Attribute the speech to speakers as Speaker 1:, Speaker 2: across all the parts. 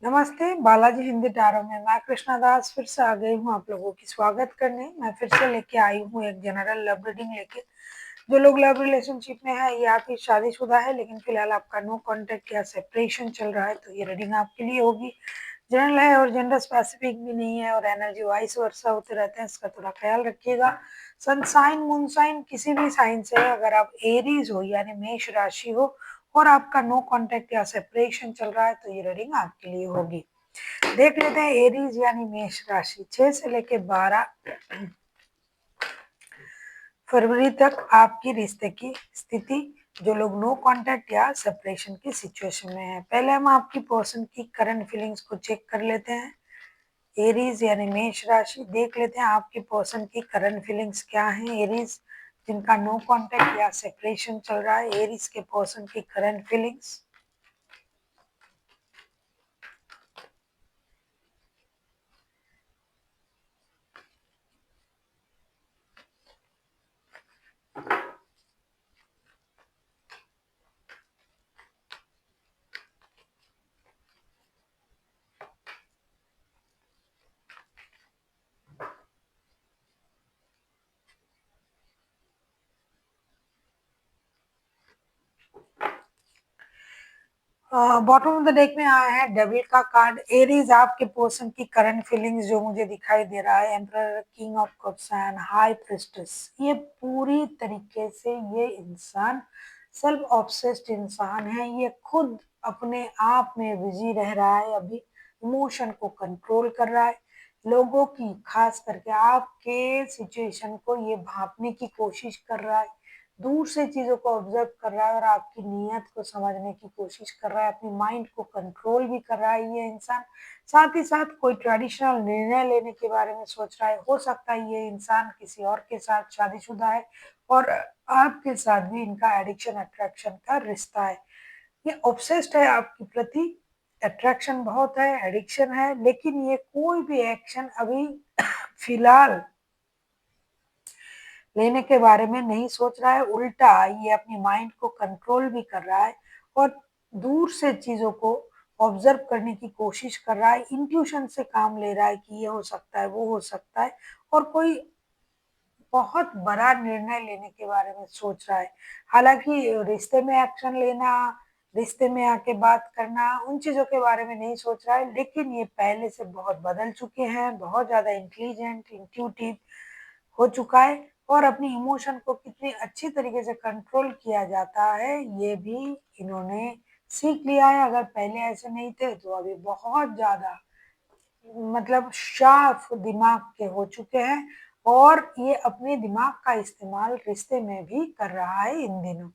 Speaker 1: नमस्ते, बालाजी हिंदी टारो में मैं कृष्णा दास फिर से आ गई हूँ आप लोगों की स्वागत करने। मैं फिर से लेके आई हूँ एक जनरल लव रीडिंग लेके। जो लोग लव रिलेशनशिप में है या फिर शादीशुदा है लेकिन फिलहाल आपका नो कांटेक्ट या सेपरेशन चल रहा है तो ये रीडिंग आपके लिए होगी। जनरल है और जेंडर स्पेसिफिक भी नहीं है और एनर्जी वाइस वर्सा होते रहते हैं, इसका थोड़ा ख्याल रखिएगा। सन साइन मून साइन किसी भी साइन से अगर आप एरीज हो यानी मेष राशि हो और आपका नो कांटेक्ट या सेपरेशन चल रहा है तो ये रीडिंग आपके लिए होगी। देख लेते हैं एरीज यानी मेष राशि 6 से लेके 12 फरवरी तक आपकी रिश्ते की स्थिति। जो लोग नो कांटेक्ट या सेपरेशन की सिचुएशन में है, पहले हम आपकी पर्सन की करंट फीलिंग्स को चेक कर लेते हैं। एरीज यानी मेष राशि, देख लेते हैं आपके पर्सन की करंट फीलिंग्स क्या हैं। एरीज जिनका नो कांटेक्ट या सेपरेशन चल रहा है, एरीज के पर्सन की current feelings. Bottom of the deck में आया है डेविल का कार्ड। एरीज आपके पर्सन की करंट फीलिंग्स जो मुझे दिखाई दे रहा है, emperor, king of cups and high priestess. ये पूरी तरीके से ये इंसान सेल्फ ऑब्सेस्ड इंसान है। ये खुद अपने आप में बिजी रह रहा है, अभी इमोशन को कंट्रोल कर रहा है। लोगों की खास करके आपके सिचुएशन को ये भांपने की कोशिश कर रहा है, दूर से चीजों को ऑब्जर्व कर रहा है और आपकी नीयत को समझने की कोशिश कर रहा है, अपनी माइंड को कंट्रोल भी कर रहा है ये इंसान। साथ ही साथ कोई ट्रेडिशनल निर्णय लेने के बारे में सोच रहा है। हो सकता है ये इंसान किसी और के साथ शादीशुदा है और आपके साथ भी इनका एडिक्शन अट्रैक्शन का रिश्ता है। ये ऑब्सेस्ड है आपके प्रति, अट्रैक्शन बहुत है, एडिक्शन है, लेकिन ये कोई भी एक्शन अभी फिलहाल लेने के बारे में नहीं सोच रहा है। उल्टा ये अपनी माइंड को कंट्रोल भी कर रहा है और दूर से चीजों को ऑब्जर्व करने की कोशिश कर रहा है। इंट्यूशन से काम ले रहा है कि ये हो सकता है, वो हो सकता है, और कोई बहुत बड़ा निर्णय लेने के बारे में सोच रहा है। हालांकि रिश्ते में एक्शन लेना, रिश्ते में आके बात करना, उन चीजों के बारे में नहीं सोच रहा है, लेकिन ये पहले से बहुत बदल चुके हैं, बहुत ज्यादा इंटेलिजेंट, इंट्यूटिव हो चुका है और अपनी इमोशन को कितनी अच्छी तरीके से कंट्रोल किया जाता है ये भी इन्होंने सीख लिया है। अगर पहले ऐसे नहीं थे तो अभी बहुत ज्यादा मतलब शार्प दिमाग के हो चुके हैं और ये अपने दिमाग का इस्तेमाल रिश्ते में भी कर रहा है इन दिनों।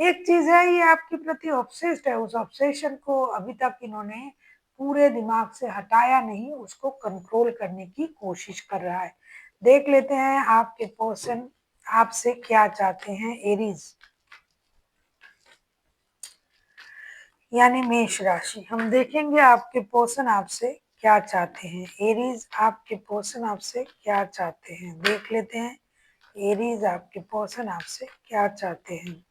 Speaker 1: एक चीज है, ये आपके प्रति ऑब्सेस्ड है, उस ऑब्सेशन को अभी तक इन्होंने पूरे दिमाग से हटाया नहीं, उसको कंट्रोल करने की कोशिश कर रहा है। देख लेते हैं आपके पर्सन आपसे क्या चाहते हैं। एरीज यानी मेष राशि, हम देखेंगे आपके पर्सन आपसे क्या चाहते हैं। एरीज आपके पर्सन आपसे क्या चाहते हैं, देख लेते हैं। एरीज आपके पर्सन आपसे क्या चाहते हैं।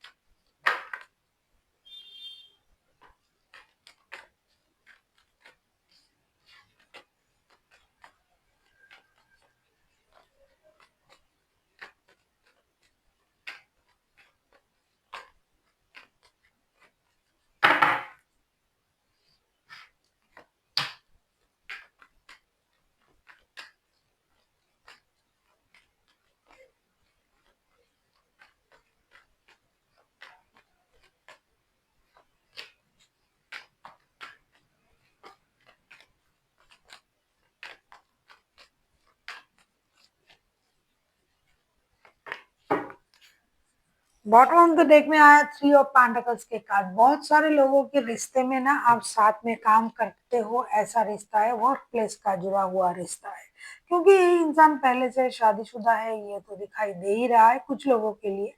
Speaker 1: बॉटम ऑफ द डेक में आया थ्री ऑफ पेंटिकल्स के कार्ड। बहुत सारे लोगों के रिश्ते में ना आप साथ में काम करते हो, ऐसा रिश्ता है, वर्क प्लेस का जुड़ा हुआ रिश्ता है, क्योंकि ये इंसान पहले से शादीशुदा है, ये तो दिखाई दे ही रहा है कुछ लोगों के लिए।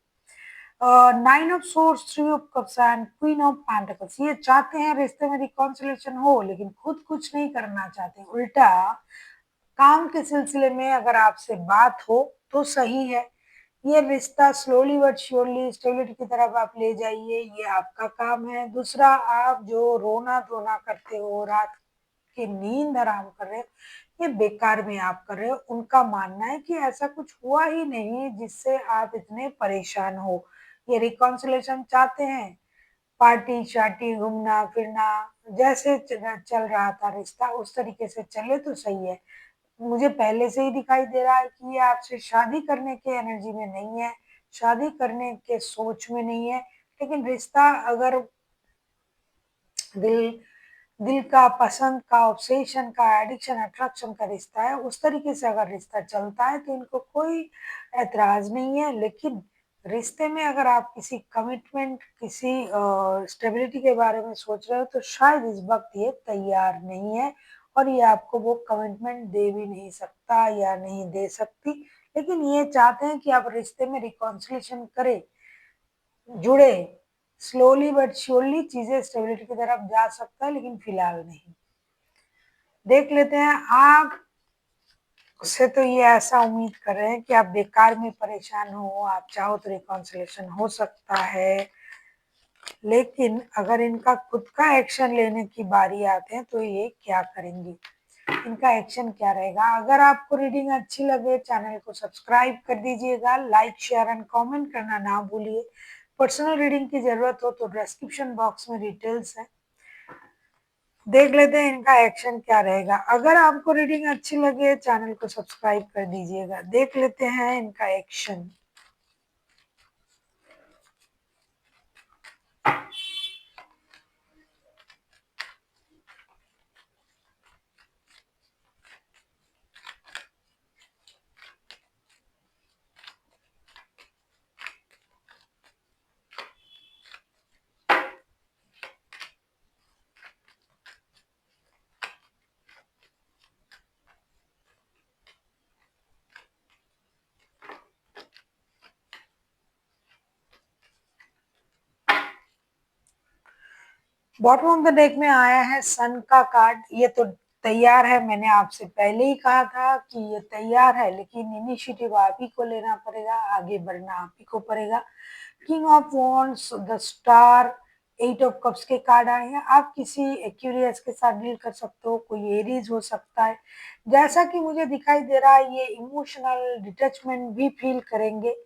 Speaker 1: Nine of source, three of cups and queen of pentacles, ये चाहते हैं रिश्ते में रिकॉन्सिलेशन हो लेकिन खुद कुछ नहीं करना चाहते। उल्टा काम के सिलसिले में अगर आपसे बात हो तो सही है, ये रिश्ता स्लोली बट श्योरली स्टेबिलिटी की तरफ आप ले जाइए, ये आपका काम है। दूसरा, आप जो रोना धोना करते हो रात की नींद हराम कर रहे हो, ये बेकार में आप कर रहे हो। उनका मानना है कि ऐसा कुछ हुआ ही नहीं जिससे आप इतने परेशान हो। ये रिकॉन्सिलेशन चाहते हैं, पार्टी-शार्टी, घूमना-फिरना, जैसे चल रहा था रिश्ता उस तरीके से चले तो सही है। मुझे पहले से ही दिखाई दे रहा है कि ये आपसे शादी करने के एनर्जी में नहीं है, शादी करने के सोच में नहीं है, लेकिन रिश्ता अगर दिल दिल का, पसंद का, ऑब्सेशन का, एडिक्शन, अट्रैक्शन का रिश्ता है, उस तरीके से अगर रिश्ता चलता है तो इनको कोई ऐतराज़ नहीं है। लेकिन रिश्ते में अगर आप किसी कमिटमेंट, किसी स्टेबिलिटी के बारे में सोच रहे हो तो शायद इस वक़्त ये तैयार नहीं है और ये आपको वो कमिटमेंट दे भी नहीं सकता या नहीं दे सकती। लेकिन ये चाहते हैं कि आप रिश्ते में रिकॉन्सिलिएशन करें, जुड़े, स्लोली बट श्योरली चीज़ें स्टेबिलिटी की तरफ जा सकता है, लेकिन फिलहाल नहीं। देख लेते हैं आप उससे तो ये ऐसा उम्मीद कर रहे हैं कि आप बेकार में परेशान हो, आप चाहो तो रिकॉन्सिलिएशन हो सकता है, लेकिन अगर इनका खुद का एक्शन लेने की बारी आते हैं तो ये क्या करेंगी? इनका एक्शन क्या रहेगा? अगर आपको रीडिंग अच्छी लगे चैनल को सब्सक्राइब कर दीजिएगा, लाइक, शेयर एंड कमेंट करना ना भूलिए। पर्सनल रीडिंग की ज़रूरत हो तो डिस्क्रिप्शन बॉक्स में डिटेल्स है। देख लेते हैं इनका एक्शन क्या रहेगा। अगर आपको रीडिंग अच्छी लगे चैनल को सब्सक्राइब कर दीजिएगा। देख लेते हैं इनका action. Bottom of the deck में आया है सन का कार्ड। ये तो तैयार है, मैंने आपसे पहले ही कहा था कि ये तैयार है, लेकिन इनिशिएटिव आप ही को लेना पड़ेगा, आगे बढ़ना आप ही को पड़ेगा। King of wands, the star, eight of cups के कार्ड आए हैं। आप किसी एक्यूरियस के साथ डील कर सकते हो, कोई एरीज हो सकता है। जैसा कि मुझे दिखाई दे रहा है ये इमोशनल डिटैचमेंट भी फील करेंगे,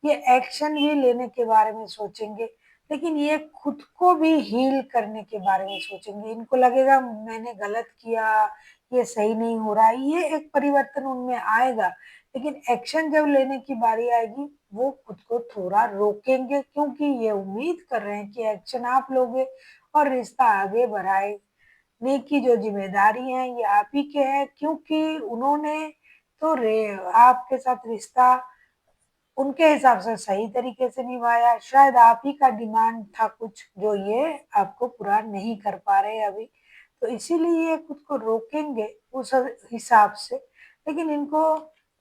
Speaker 1: ये एक्शन भी लेने के बारे में सोचेंगे, लेकिन ये खुद को भी हील करने के बारे में सोचेंगे। इनको लगेगा मैंने गलत किया, ये सही नहीं हो रहा है, ये एक परिवर्तन उनमें आएगा। लेकिन एक्शन जब लेने की बारी आएगी वो खुद को थोड़ा रोकेंगे, क्योंकि ये उम्मीद कर रहे हैं कि एक्शन आप लोगे और रिश्ता आगे बढ़ाने की जो जिम्मेदारी है ये आप ही के है, क्योंकि उन्होंने तो रे आपके साथ रिश्ता उनके हिसाब से सही तरीके से निभाया। शायद आप ही का डिमांड था कुछ जो ये आपको पूरा नहीं कर पा रहे अभी, तो इसीलिए ये खुद को रोकेंगे उस हिसाब से। लेकिन इनको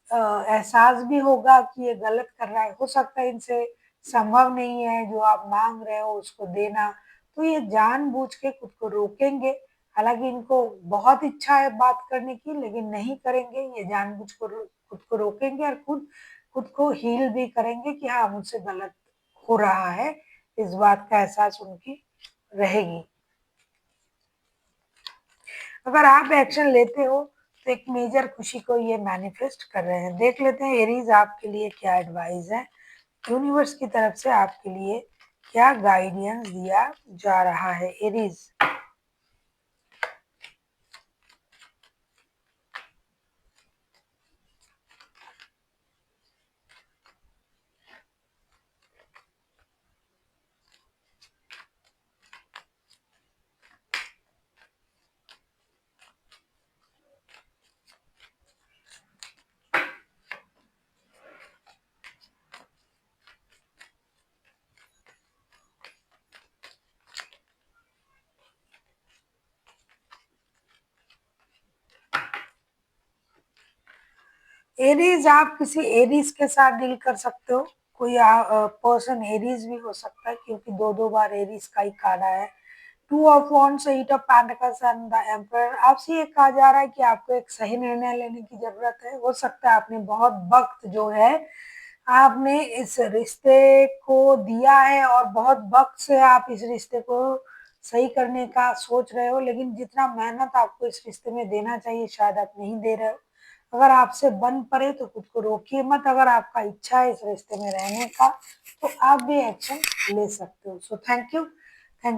Speaker 1: एहसास भी होगा कि ये गलत कर रहा है, हो सकता है इनसे संभव नहीं है जो आप मांग रहे हो उसको देना, तो ये जानबूझ के खुद को रोकेंगे। हालांकि इनको बहुत इच्छा है बात करने की, लेकिन नहीं करेंगे, ये जानबूझ को खुद को रोकेंगे और खुद खुद को हील भी करेंगे कि हाँ मुझसे गलत हो रहा है, इस बात का एहसास उनकी रहेगी। अगर आप एक्शन लेते हो तो एक मेजर खुशी को ये मैनिफेस्ट कर रहे हैं। देख लेते हैं एरीज आपके लिए क्या एडवाइस है, यूनिवर्स की तरफ से आपके लिए क्या गाइडेंस दिया जा रहा है एरीज। एरीज आप किसी एरीज के साथ डील कर सकते हो, कोई पर्सन एरीज भी हो सकता है, क्योंकि दो दो बार एरीज का ही कार्ड आया है। Two of wands, eight of pentacles and the emperor. आपसे ये कहा जा रहा है कि आपको एक सही निर्णय लेने की जरूरत है। हो सकता है आपने बहुत वक्त जो है आपने इस रिश्ते को दिया है और बहुत वक्त से आप इस रिश्ते को सही करने का सोच रहे हो, लेकिन जितना मेहनत आपको इस रिश्ते में देना चाहिए शायद आप नहीं दे रहे हो। अगर आपसे बन पड़े तो खुद को रोकिए मत। अगर आपका इच्छा है इस रिश्ते में रहने का तो आप भी एक्शन ले सकते हो। So thank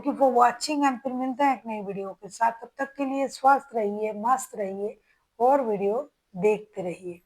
Speaker 1: you for watching and फिर मिलते हैं एक नई वीडियो के साथ। तब तक के लिए स्वस्थ रहिए, मस्त रहिए और वीडियो देखते रहिए।